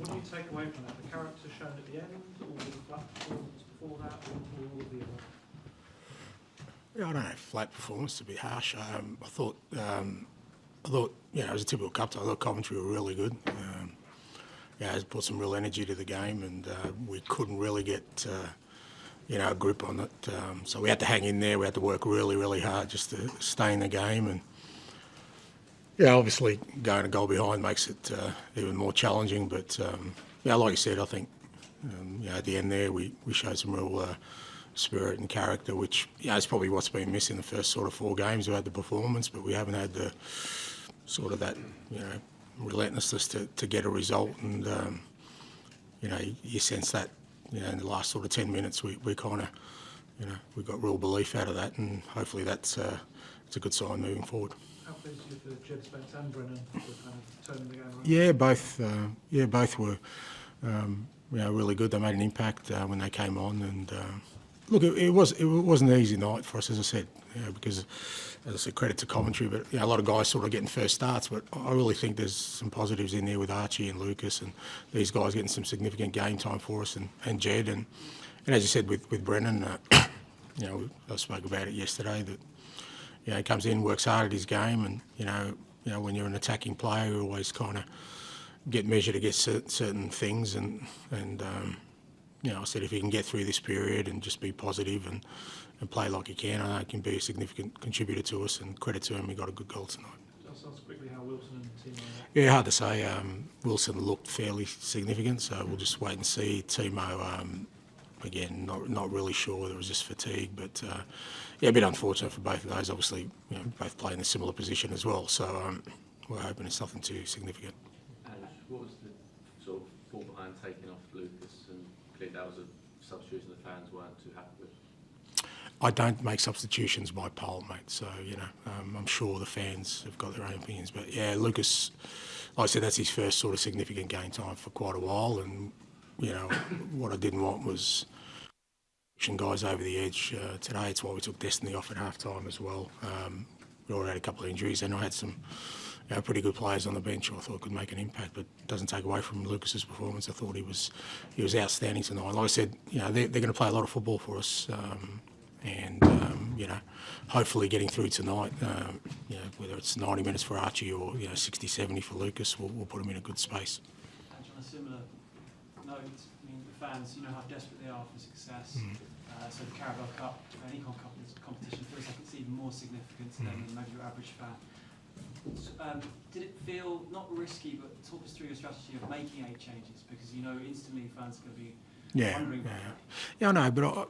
What do you take away from that? The character shown at the end, or the flat performance before that, or all of the other? Yeah, I don't know. Flat performance, to be harsh. I thought, it was a typical cup tie. I thought Coventry were really good. It put some real energy to the game, and we couldn't really get, a grip on it. So we had to hang in there. We had to work really, really hard just to stay in the game. And obviously going a goal behind makes it even more challenging. But like you said, I think at the end there we showed some real spirit and character, which is probably what's been missing the first sort of 4 games. We had the performance, but we haven't had the sort of that relentlessness to get a result. And you sense that in the last sort of 10 minutes we kind of we got real belief out of that, and hopefully it's a good sign moving forward. How pleased are you for Jed Spence and Brennan for kind of turning the game around? Both were really good. They made an impact when they came on, and look, it wasn't an easy night for us, as I said, because, as I said, credit to Coventry, but a lot of guys sort of getting first starts. But I really think there's some positives in there with Archie and Lucas, and these guys getting some significant game time for us, and Jed, and as you said with Brennan, I spoke about it yesterday that he comes in, works hard at his game, and when you're an attacking player, you always kind of get measured against certain things, and I said if he can get through this period and just be positive and play like he can, I know he can be a significant contributor to us, and credit to him, he got a good goal tonight. Just ask quickly how Wilson and Timo are. Yeah, hard to say. Wilson looked fairly significant, so we'll just wait and see. Timo, again, not really sure. There was just fatigue, but a bit unfortunate for both of those. Obviously, both play in a similar position as well, so we're hoping it's nothing too significant. And what was the sort of thought behind taking off Lucas? And clearly that was a substitution the fans weren't too happy with. I don't make substitutions by poll, mate, so, I'm sure the fans have got their own opinions. But, Lucas, like I said, that's his first sort of significant game time for quite a while, and, what I didn't want was pushing guys over the edge today. It's why we took Destiny off at half-time as well. We already had a couple of injuries, and I had some pretty good players on the bench who I thought could make an impact, but doesn't take away from Lucas's performance. I thought he was outstanding tonight. Like I said, they're going to play a lot of football for us, and hopefully getting through tonight, whether it's 90 minutes for Archie or 60, 70 for Lucas, we'll put him in a good space. And on a similar note, the fans, how desperate they are for success. So the Carabao Cup, any competition feels like it's even more significant to them than maybe your average fan. Did it feel not risky, but talk us through your strategy of making 8 changes? Because instantly fans are going to be wondering about that. Yeah, I know, but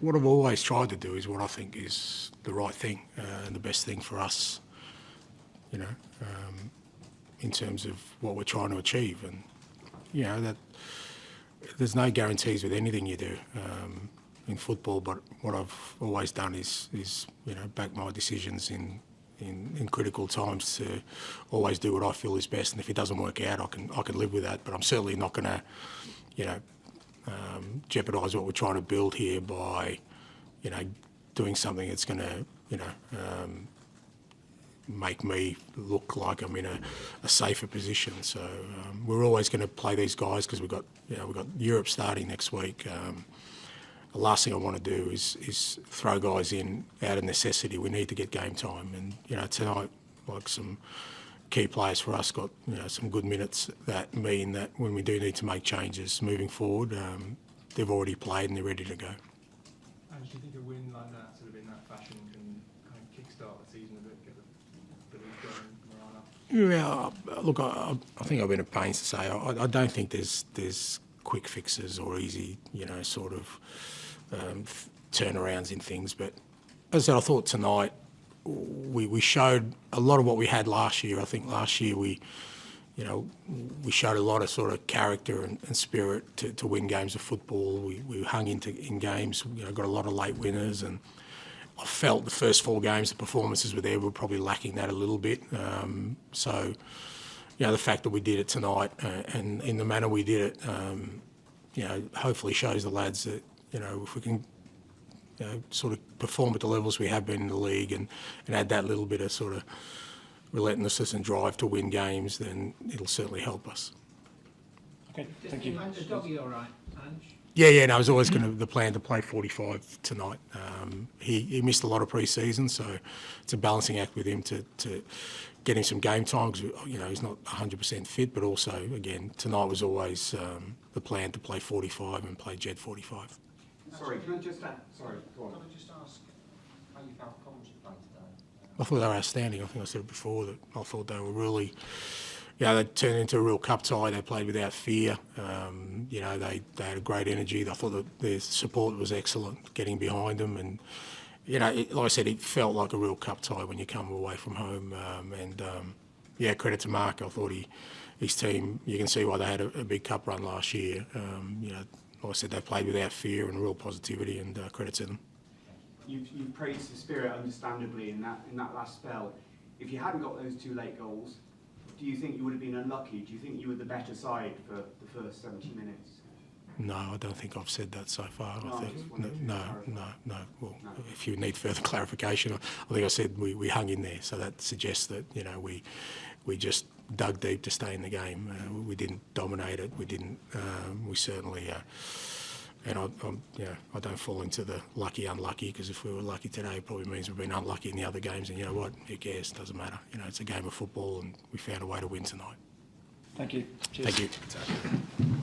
what I've always tried to do is what I think is the right thing and the best thing for us, in terms of what we're trying to achieve. And, that there's no guarantees with anything you do in football, but what I've always done is back my decisions in critical times to always do what I feel is best, and if it doesn't work out, I can live with that. But I'm certainly not going to, jeopardise what we're trying to build here by, doing something that's going to, make me look like I'm in a safer position. So we're always going to play these guys because we've got Europe starting next week. The last thing I want to do is throw guys in out of necessity. We need to get game time, and tonight, like some key players for us got some good minutes that mean that when we do need to make changes moving forward, they've already played and they're ready to go. And do you think a win like that, sort of in that fashion, can kind of kickstart the season a bit, get the league going, Moura? Yeah, look, I think I've been at pains to say I don't think there's quick fixes or easy, sort of turnarounds in things. But as I said, I thought tonight we showed a lot of what we had last year. I think last year we showed a lot of sort of character and spirit to win games of football. We hung in games, got a lot of late winners, and I felt the first 4 games, the performances were there. We were probably lacking that a little bit. So, the fact that we did it tonight and in the manner we did it, hopefully shows the lads that, if we can sort of perform at the levels we have been in the league and add that little bit of sort of relentlessness and drive to win games, then it'll certainly help us. Okay, thank you. Is Doggy all right, Ange? Yeah, no, it was always the plan to play 45 tonight. He missed a lot of pre-season, so it's a balancing act with him to get him some game time because he's not 100% fit, but also again tonight was always the plan to play 45 and play Jed 45. Sorry, can I just add? Sorry, go on. Can I just ask how you felt Coventry played today? I thought they were outstanding. I think I said it before that I thought they were really. They turned into a real cup tie. They played without fear. They had a great energy. I thought that their support was excellent, getting behind them. And, like I said, it felt like a real cup tie when you come away from home. Credit to Mark. I thought his team, you can see why they had a big cup run last year. Like I said, they played without fear and real positivity, and credit to them. You've praised the spirit, understandably, in that last spell. If you hadn't got those 2 late goals, do you think you would have been unlucky? Do you think you were the better side for the first 70 minutes? No, I don't think I've said that so far. No, I I just think wanted to no. Well, No. if you need further clarification, I think I said we hung in there. So that suggests that we just dug deep to stay in the game. We didn't dominate it. We didn't. We certainly. And I don't fall into the lucky unlucky, because if we were lucky today, it probably means we've been unlucky in the other games. And you know what? Who cares? Doesn't matter. It's a game of football, and we found a way to win tonight. Thank you. Cheers. Thank you.